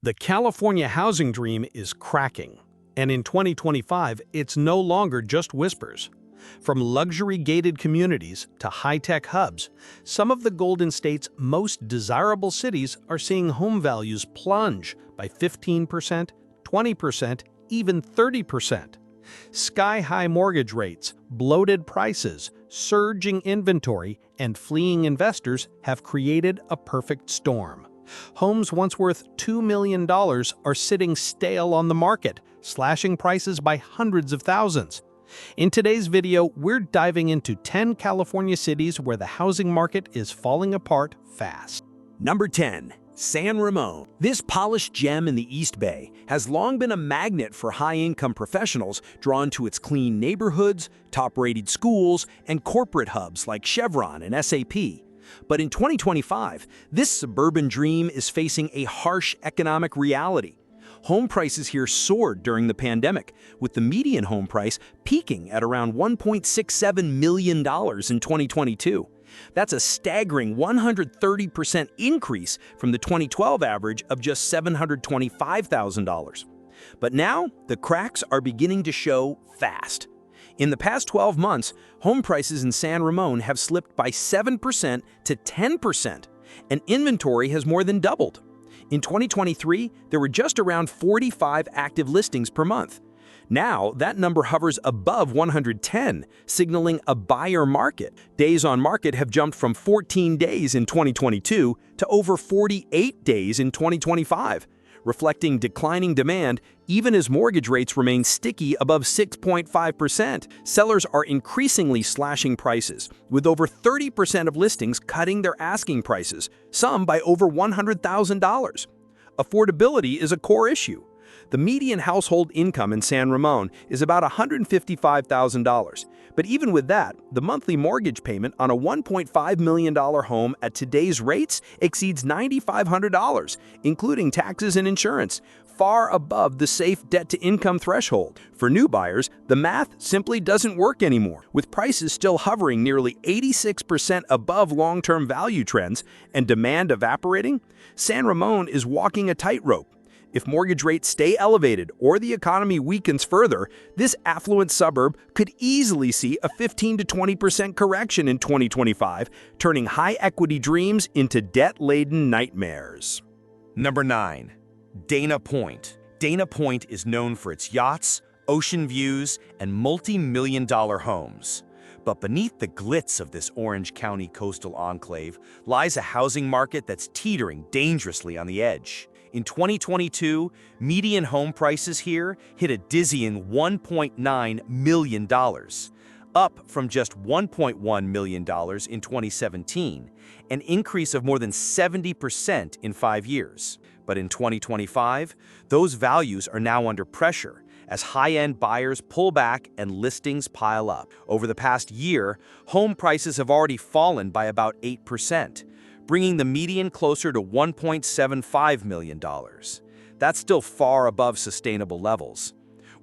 The California housing dream is cracking, and in 2025, it's no longer just whispers. From luxury-gated communities to high-tech hubs, some of the Golden State's most desirable cities are seeing home values plunge by 15%, 20%, even 30%. Sky-high mortgage rates, bloated prices, surging inventory, and fleeing investors have created a perfect storm. Homes once worth $2 million are sitting stale on the market, slashing prices by hundreds of thousands. In today's video, we're diving into 10 California cities where the housing market is falling apart fast. Number 10. San Ramon. This polished gem in the East Bay has long been a magnet for high-income professionals drawn to its clean neighborhoods, top-rated schools, and corporate hubs like Chevron and SAP. But in 2025, this suburban dream is facing a harsh economic reality. Home prices here soared during the pandemic, with the median home price peaking at around $1.67 million in 2022. That's a staggering 130% increase from the 2012 average of just $725,000. But now, the cracks are beginning to show fast. In the past 12 months, home prices in San Ramon have slipped by 7% to 10%, and inventory has more than doubled. In 2023, there were just around 45 active listings per month. Now, that number hovers above 110, signaling a buyer market. Days on market have jumped from 14 days in 2022 to over 48 days in 2025, reflecting declining demand even as mortgage rates remain sticky above 6.5%. Sellers are increasingly slashing prices, with over 30% of listings cutting their asking prices, some by over $100,000. Affordability is a core issue. The median household income in San Ramon is about $155,000. But even with that, the monthly mortgage payment on a $1.5 million home at today's rates exceeds $9,500, including taxes and insurance, far above the safe debt-to-income threshold. For new buyers, the math simply doesn't work anymore. With prices still hovering nearly 86% above long-term value trends and demand evaporating, San Ramon is walking a tightrope. If mortgage rates stay elevated or the economy weakens further, this affluent suburb could easily see a 15 to 20% correction in 2025, turning high-equity dreams into debt-laden nightmares. Number 9. Dana Point. Dana Point is known for its yachts, ocean views, and multi-million-dollar homes. But beneath the glitz of this Orange County coastal enclave lies a housing market that's teetering dangerously on the edge. In 2022, median home prices here hit a dizzying $1.9 million, up from just $1.1 million in 2017, an increase of more than 70% in 5 years. But in 2025, those values are now under pressure as high-end buyers pull back and listings pile up. Over the past year, home prices have already fallen by about 8%. Bringing the median closer to $1.75 million. That's still far above sustainable levels.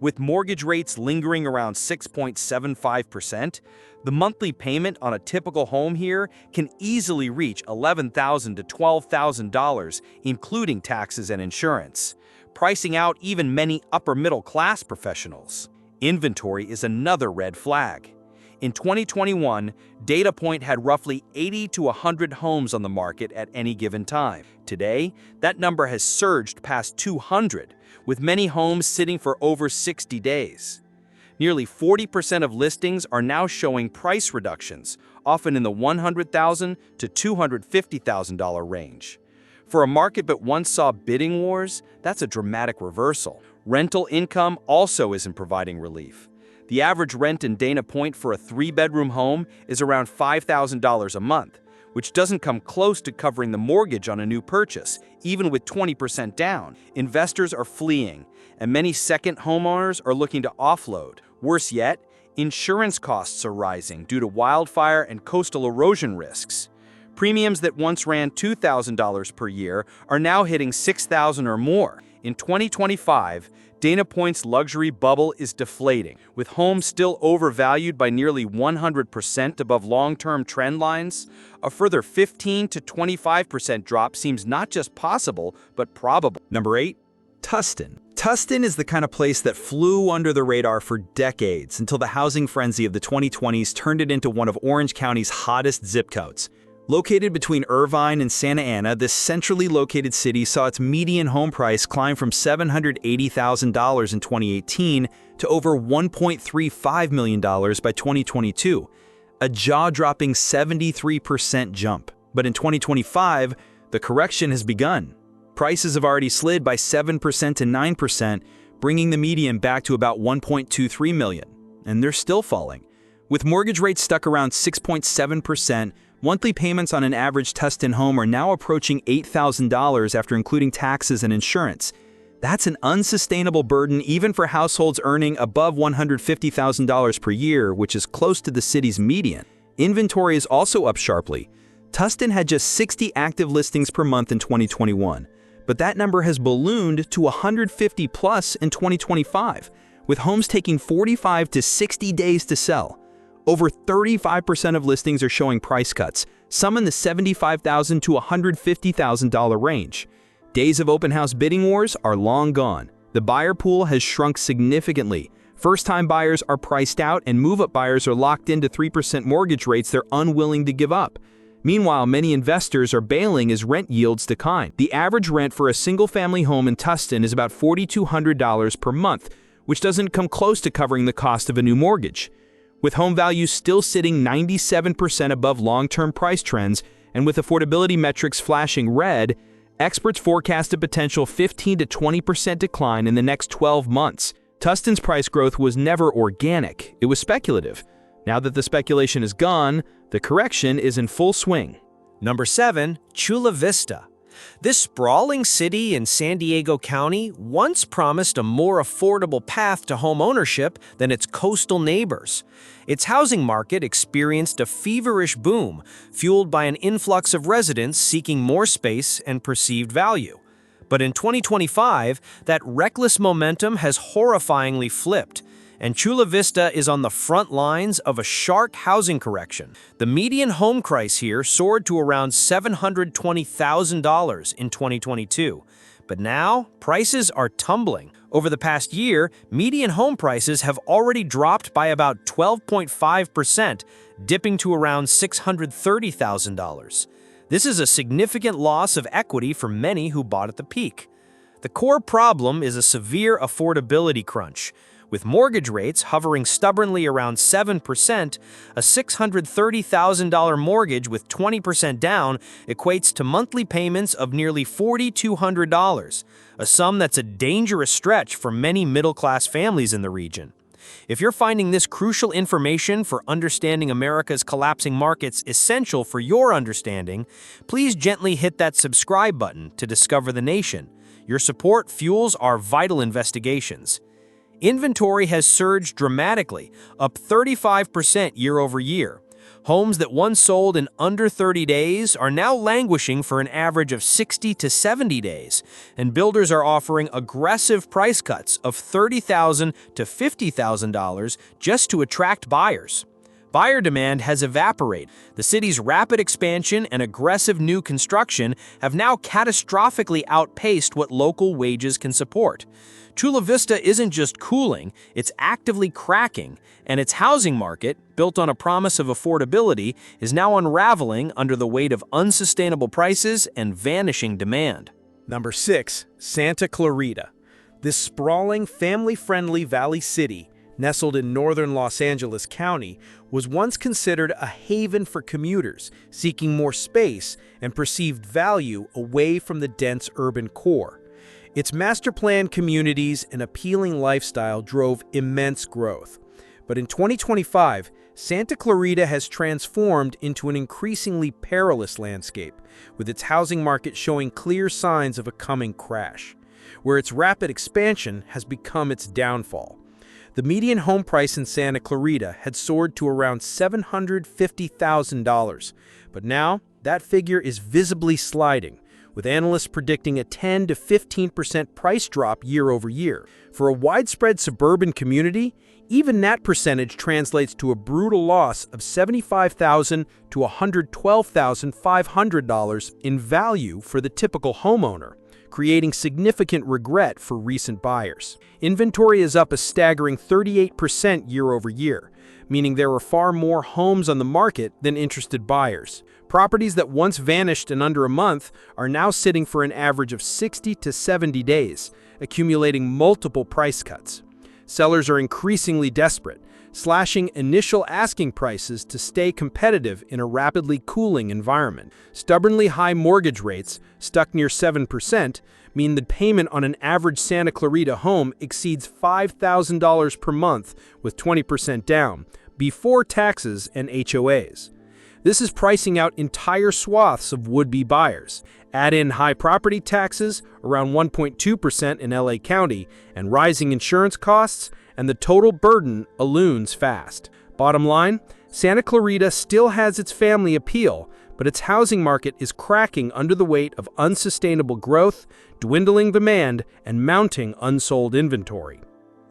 With mortgage rates lingering around 6.75%, the monthly payment on a typical home here can easily reach $11,000 to $12,000, including taxes and insurance, pricing out even many upper-middle-class professionals. Inventory is another red flag. In 2021, Dana Point had roughly 80 to 100 homes on the market at any given time. Today, that number has surged past 200, with many homes sitting for over 60 days. Nearly 40% of listings are now showing price reductions, often in the $100,000 to $250,000 range. For a market that once saw bidding wars, that's a dramatic reversal. Rental income also isn't providing relief. The average rent in Dana Point for a 3-bedroom home is around $5,000 a month, which doesn't come close to covering the mortgage on a new purchase, even with 20% down. Investors are fleeing, and many second homeowners are looking to offload. Worse yet, insurance costs are rising due to wildfire and coastal erosion risks. Premiums that once ran $2,000 per year are now hitting $6,000 or more. In 2025, Dana Point's luxury bubble is deflating, with homes still overvalued by nearly 100% above long-term trend lines. A further 15 to 25% drop seems not just possible, but probable. Number 8. Tustin. Tustin is the kind of place that flew under the radar for decades until the housing frenzy of the 2020s turned it into one of Orange County's hottest zip codes. Located between Irvine and Santa Ana, this centrally located city saw its median home price climb from $780,000 in 2018 to over $1.35 million by 2022, a jaw-dropping 73% jump. But in 2025, the correction has begun. Prices have already slid by 7% to 9%, bringing the median back to about $1.23 million, and they're still falling. With mortgage rates stuck around 6.7%, monthly payments on an average Tustin home are now approaching $8,000 after including taxes and insurance. That's an unsustainable burden even for households earning above $150,000 per year, which is close to the city's median. Inventory is also up sharply. Tustin had just 60 active listings per month in 2021, but that number has ballooned to 150 plus in 2025, with homes taking 45 to 60 days to sell. Over 35% of listings are showing price cuts, some in the $75,000 to $150,000 range. Days of open house bidding wars are long gone. The buyer pool has shrunk significantly. First-time buyers are priced out and move-up buyers are locked into 3% mortgage rates they're unwilling to give up. Meanwhile, many investors are bailing as rent yields decline. The average rent for a single-family home in Tustin is about $4,200 per month, which doesn't come close to covering the cost of a new mortgage. With home values still sitting 97% above long-term price trends and with affordability metrics flashing red, experts forecast a potential 15 to 20% decline in the next 12 months. Tustin's price growth was never organic, it was speculative. Now that the speculation is gone, the correction is in full swing. Number 7. Chula Vista. This sprawling city in San Diego County once promised a more affordable path to home ownership than its coastal neighbors. Its housing market experienced a feverish boom, fueled by an influx of residents seeking more space and perceived value. But in 2025, that reckless momentum has horrifyingly flipped, and Chula Vista is on the front lines of a sharp housing correction. The median home price here soared to around $720,000 in 2022, but now prices are tumbling. Over the past year, median home prices have already dropped by about 12.5%, dipping to around $630,000. This is a significant loss of equity for many who bought at the peak. The core problem is a severe affordability crunch. With mortgage rates hovering stubbornly around 7%, a $630,000 mortgage with 20% down equates to monthly payments of nearly $4,200, a sum that's a dangerous stretch for many middle-class families in the region. If you're finding this crucial information for understanding America's collapsing markets essential for your understanding, please gently hit that subscribe button to discover the nation. Your support fuels our vital investigations. Inventory has surged dramatically, up 35% year over year. Homes that once sold in under 30 days are now languishing for an average of 60 to 70 days, and builders are offering aggressive price cuts of $30,000 to $50,000 just to attract buyers. Buyer demand has evaporated. The city's rapid expansion and aggressive new construction have now catastrophically outpaced what local wages can support. Chula Vista isn't just cooling, it's actively cracking, and its housing market, built on a promise of affordability, is now unraveling under the weight of unsustainable prices and vanishing demand. Number 6. Santa Clarita. This sprawling, family-friendly valley city, nestled in northern Los Angeles County, was once considered a haven for commuters seeking more space and perceived value away from the dense urban core. Its master-planned communities and appealing lifestyle drove immense growth. But in 2025, Santa Clarita has transformed into an increasingly perilous landscape, with its housing market showing clear signs of a coming crash, where its rapid expansion has become its downfall. The median home price in Santa Clarita had soared to around $750,000, but now that figure is visibly sliding, with analysts predicting a 10 to 15% price drop year over year. For a widespread suburban community, even that percentage translates to a brutal loss of $75,000 to $112,500 in value for the typical homeowner, creating significant regret for recent buyers. Inventory is up a staggering 38% year over year, meaning there are far more homes on the market than interested buyers. Properties that once vanished in under a month are now sitting for an average of 60 to 70 days, accumulating multiple price cuts. Sellers are increasingly desperate, slashing initial asking prices to stay competitive in a rapidly cooling environment. Stubbornly high mortgage rates, stuck near 7%, mean the payment on an average Santa Clarita home exceeds $5,000 per month with 20% down, before taxes and HOAs. This is pricing out entire swaths of would-be buyers. Add in high property taxes, around 1.2% in LA County, and rising insurance costs, and the total burden balloons fast. Bottom line, Santa Clarita still has its family appeal, but its housing market is cracking under the weight of unsustainable growth, dwindling demand, and mounting unsold inventory.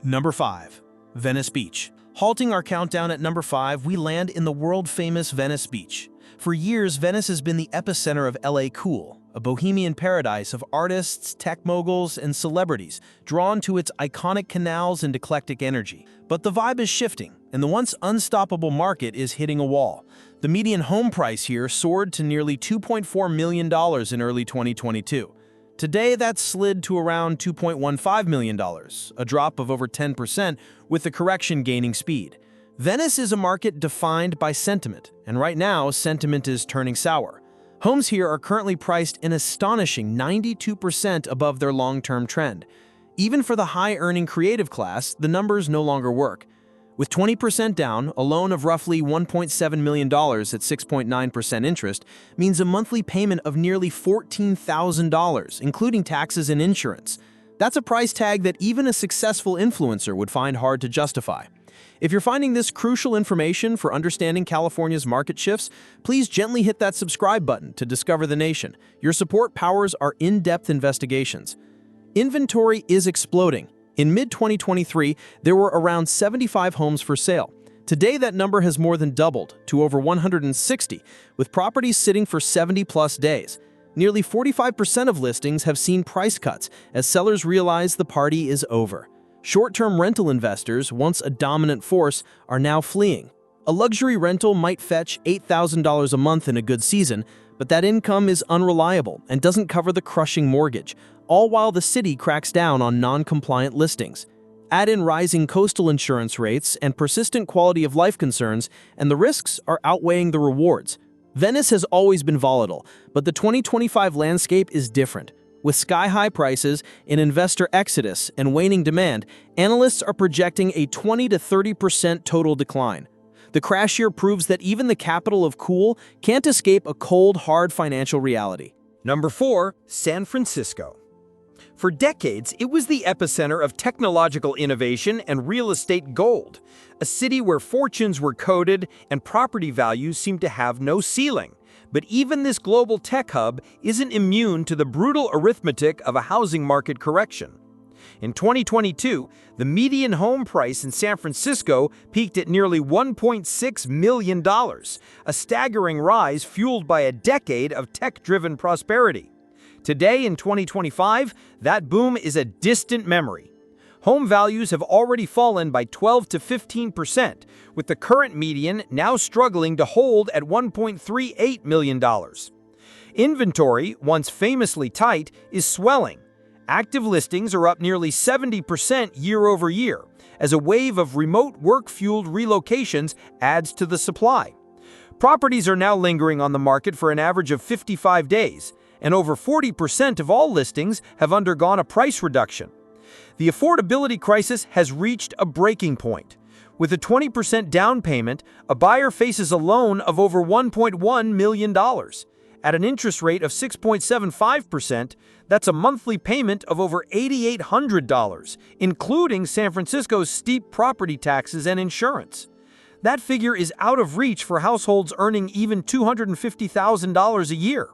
Number 5. Venice Beach. Halting our countdown at number 5, we land in the world-famous Venice Beach. For years, Venice has been the epicenter of LA cool, a bohemian paradise of artists, tech moguls, and celebrities drawn to its iconic canals and eclectic energy. But the vibe is shifting, and the once unstoppable market is hitting a wall. The median home price here soared to nearly $2.4 million in early 2022. Today, that's slid to around $2.15 million, a drop of over 10%, with the correction gaining speed. Venice is a market defined by sentiment, and right now, sentiment is turning sour. Homes here are currently priced an astonishing 92% above their long-term trend. Even for the high-earning creative class, the numbers no longer work. With 20% down, a loan of roughly $1.7 million at 6.9% interest means a monthly payment of nearly $14,000, including taxes and insurance. That's a price tag that even a successful influencer would find hard to justify. If you're finding this crucial information for understanding California's market shifts, please gently hit that subscribe button to discover the nation. Your support powers our in-depth investigations. Inventory is exploding. In mid-2023, there were around 75 homes for sale. Today, that number has more than doubled to over 160, with properties sitting for 70-plus days. Nearly 45% of listings have seen price cuts as sellers realize the party is over. Short-term rental investors, once a dominant force, are now fleeing. A luxury rental might fetch $8,000 a month in a good season, but that income is unreliable and doesn't cover the crushing mortgage, all while the city cracks down on non-compliant listings. Add in rising coastal insurance rates and persistent quality of life concerns, and the risks are outweighing the rewards. Venice has always been volatile, but the 2025 landscape is different. With sky-high prices, an investor exodus, and waning demand, analysts are projecting a 20 to 30% total decline. The crash year proves that even the capital of cool can't escape a cold, hard financial reality. Number 4, San Francisco. For decades, it was the epicenter of technological innovation and real estate gold, a city where fortunes were coded and property values seemed to have no ceiling. But even this global tech hub isn't immune to the brutal arithmetic of a housing market correction. In 2022, the median home price in San Francisco peaked at nearly $1.6 million, a staggering rise fueled by a decade of tech-driven prosperity. Today, in 2025, that boom is a distant memory. Home values have already fallen by 12 to 15%, with the current median now struggling to hold at $1.38 million. Inventory, once famously tight, is swelling. Active listings are up nearly 70% year over year, as a wave of remote work-fueled relocations adds to the supply. Properties are now lingering on the market for an average of 55 days, and over 40% of all listings have undergone a price reduction. The affordability crisis has reached a breaking point. With a 20% down payment, a buyer faces a loan of over $1.1 million. At an interest rate of 6.75%, that's a monthly payment of over $8,800, including San Francisco's steep property taxes and insurance. That figure is out of reach for households earning even $250,000 a year.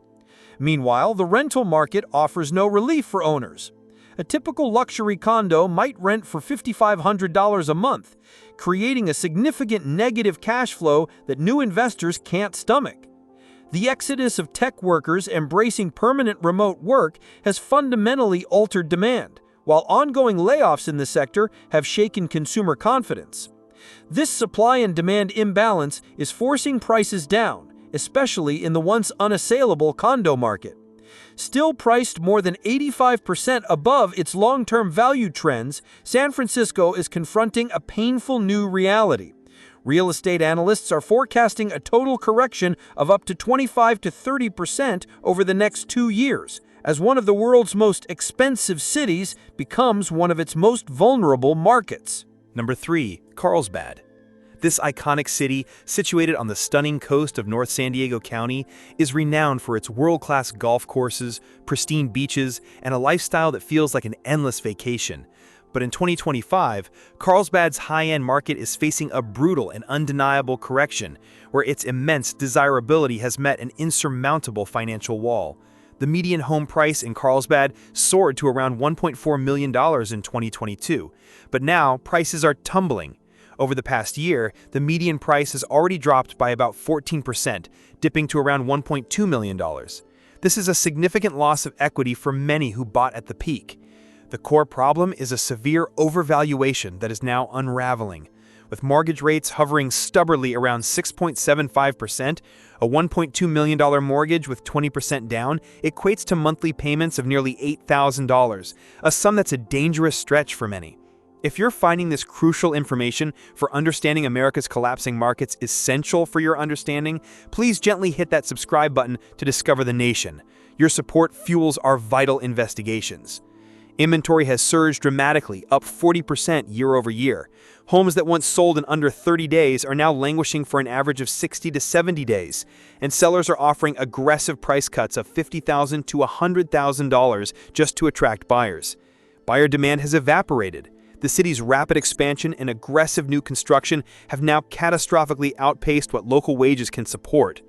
Meanwhile, the rental market offers no relief for owners. A typical luxury condo might rent for $5,500 a month, creating a significant negative cash flow that new investors can't stomach. The exodus of tech workers embracing permanent remote work has fundamentally altered demand, while ongoing layoffs in the sector have shaken consumer confidence. This supply and demand imbalance is forcing prices down, especially in the once unassailable condo market. Still priced more than 85% above its long-term value trends, San Francisco is confronting a painful new reality. Real estate analysts are forecasting a total correction of up to 25 to 30% over the next 2 years, as one of the world's most expensive cities becomes one of its most vulnerable markets. Number 3. Carlsbad. This iconic city, situated on the stunning coast of North San Diego County, is renowned for its world-class golf courses, pristine beaches, and a lifestyle that feels like an endless vacation. But in 2025, Carlsbad's high-end market is facing a brutal and undeniable correction, where its immense desirability has met an insurmountable financial wall. The median home price in Carlsbad soared to around $1.4 million in 2022, but now prices are tumbling. Over the past year, the median price has already dropped by about 14%, dipping to around $1.2 million. This is a significant loss of equity for many who bought at the peak. The core problem is a severe overvaluation that is now unraveling. With mortgage rates hovering stubbornly around 6.75%, a $1.2 million mortgage with 20% down equates to monthly payments of nearly $8,000, a sum that's a dangerous stretch for many. If you're finding this crucial information for understanding America's collapsing markets essential for your understanding, please gently hit that subscribe button to discover the nation. Your support fuels our vital investigations. Inventory has surged dramatically, up 40% year over year. Homes that once sold in under 30 days are now languishing for an average of 60 to 70 days, and sellers are offering aggressive price cuts of $50,000 to $100,000 just to attract buyers. Buyer demand has evaporated. The city's rapid expansion and aggressive new construction have now catastrophically outpaced what local wages can support.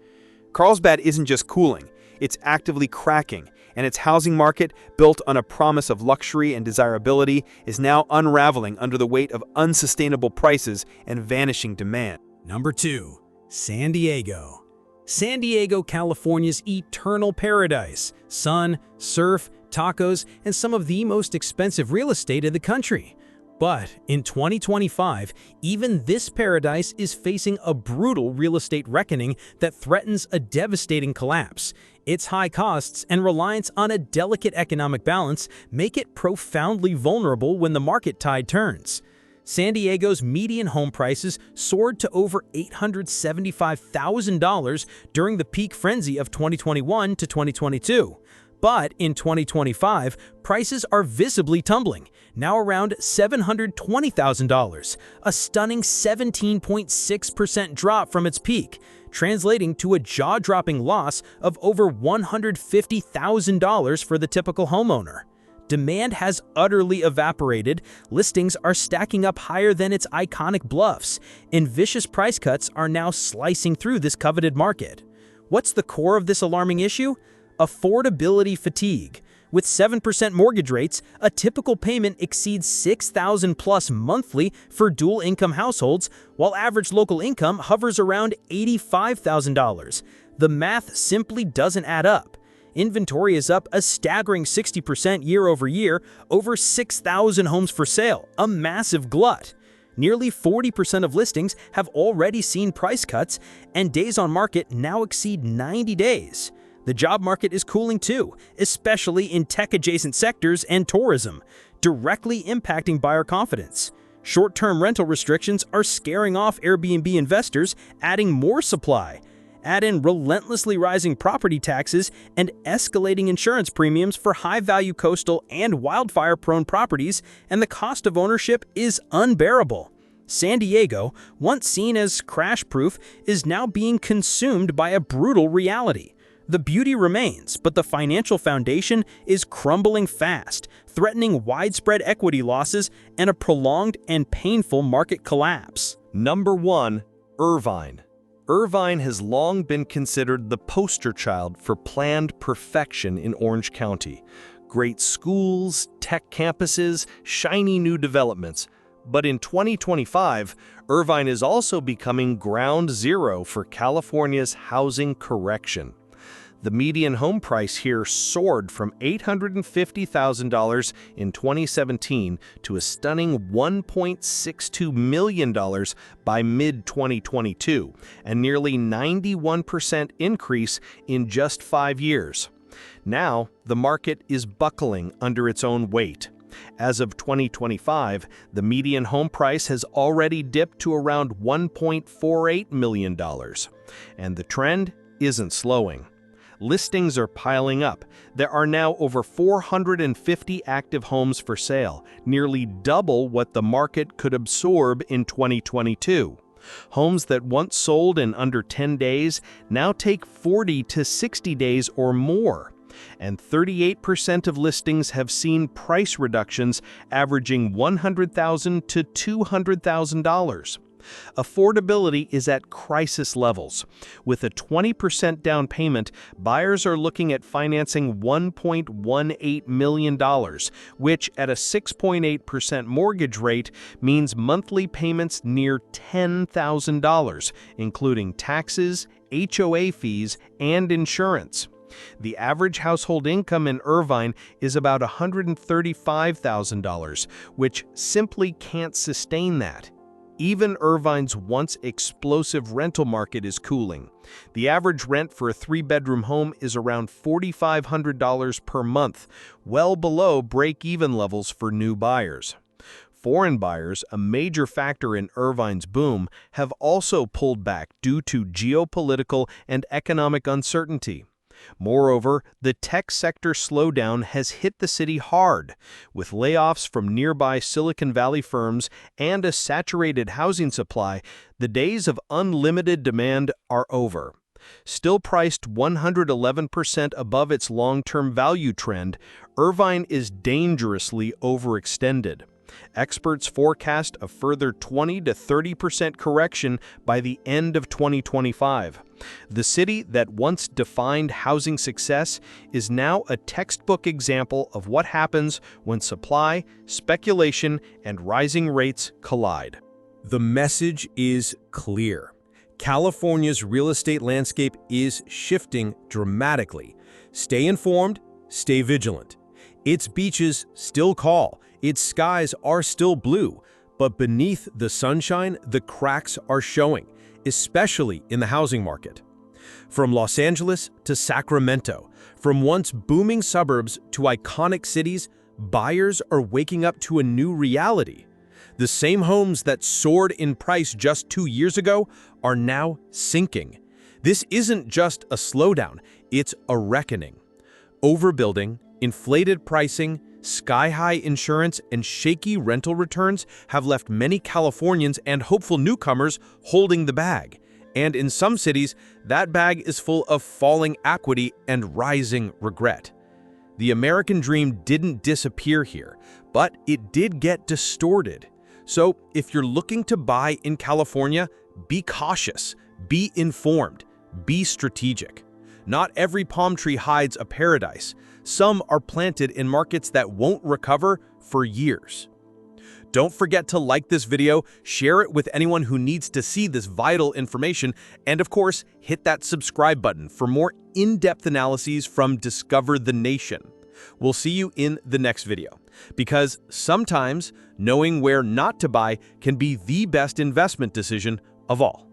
Carlsbad isn't just cooling, it's actively cracking, and its housing market, built on a promise of luxury and desirability, is now unraveling under the weight of unsustainable prices and vanishing demand. Number 2. San Diego. San Diego, California's eternal paradise. Sun, surf, tacos, and some of the most expensive real estate in the country. But in 2025, even this paradise is facing a brutal real estate reckoning that threatens a devastating collapse. Its high costs and reliance on a delicate economic balance make it profoundly vulnerable when the market tide turns. San Diego's median home prices soared to over $875,000 during the peak frenzy of 2021 to 2022. But in 2025, prices are visibly tumbling, now around $720,000, a stunning 17.6% drop from its peak, translating to a jaw-dropping loss of over $150,000 for the typical homeowner. Demand has utterly evaporated, listings are stacking up higher than its iconic bluffs, and vicious price cuts are now slicing through this coveted market. What's the core of this alarming issue? Affordability fatigue. With 7% mortgage rates, a typical payment exceeds $6,000 plus monthly for dual-income households, while average local income hovers around $85,000. The math simply doesn't add up. Inventory is up a staggering 60% year over year, over 6,000 homes for sale, a massive glut. Nearly 40% of listings have already seen price cuts, and days on market now exceed 90 days. The job market is cooling too, especially in tech-adjacent sectors and tourism, directly impacting buyer confidence. Short-term rental restrictions are scaring off Airbnb investors, adding more supply. Add in relentlessly rising property taxes and escalating insurance premiums for high-value coastal and wildfire-prone properties, and the cost of ownership is unbearable. San Diego, once seen as crash-proof, is now being consumed by a brutal reality. The beauty remains, but the financial foundation is crumbling fast, threatening widespread equity losses and a prolonged and painful market collapse. Number 1. Irvine. Irvine has long been considered the poster child for planned perfection in Orange County. Great schools, tech campuses, shiny new developments. But in 2025, Irvine is also becoming ground zero for California's housing correction. The median home price here soared from $850,000 in 2017 to a stunning $1.62 million by mid-2022, a nearly 91% increase in just 5 years. Now, the market is buckling under its own weight. As of 2025, the median home price has already dipped to around $1.48 million, and the trend isn't slowing. Listings are piling up. There are now over 450 active homes for sale, nearly double what the market could absorb in 2022. Homes that once sold in under 10 days now take 40 to 60 days or more. And 38% of listings have seen price reductions averaging $100,000 to $200,000. Affordability is at crisis levels. With a 20% down payment, buyers are looking at financing $1.18 million, which at a 6.8% mortgage rate means monthly payments near $10,000, including taxes, HOA fees, and insurance. The average household income in Irvine is about $135,000, which simply can't sustain that. Even Irvine's once explosive rental market is cooling. The average rent for a 3-bedroom home is around $4,500 per month, well below break-even levels for new buyers. Foreign buyers, a major factor in Irvine's boom, have also pulled back due to geopolitical and economic uncertainty. Moreover, the tech sector slowdown has hit the city hard. With layoffs from nearby Silicon Valley firms and a saturated housing supply, the days of unlimited demand are over. Still priced 111% above its long-term value trend, Irvine is dangerously overextended. Experts forecast a further 20 to 30% correction by the end of 2025. The city that once defined housing success is now a textbook example of what happens when supply, speculation, and rising rates collide. The message is clear. California's real estate landscape is shifting dramatically. Stay informed, stay vigilant. Its beaches still call, its skies are still blue, but beneath the sunshine, the cracks are showing, especially in the housing market. From Los Angeles to Sacramento, from once booming suburbs to iconic cities, buyers are waking up to a new reality. The same homes that soared in price just 2 years ago are now sinking. This isn't just a slowdown, it's a reckoning. Overbuilding, inflated pricing, sky-high insurance, and shaky rental returns have left many Californians and hopeful newcomers holding the bag. And in some cities, that bag is full of falling equity and rising regret. The American dream didn't disappear here, but it did get distorted. So if you're looking to buy in California, be cautious, be informed, be strategic. Not every palm tree hides a paradise. Some are planted in markets that won't recover for years. Don't forget to like this video, share it with anyone who needs to see this vital information, and of course, hit that subscribe button for more in-depth analyses from Discover the Nation. We'll see you in the next video, because sometimes knowing where not to buy can be the best investment decision of all.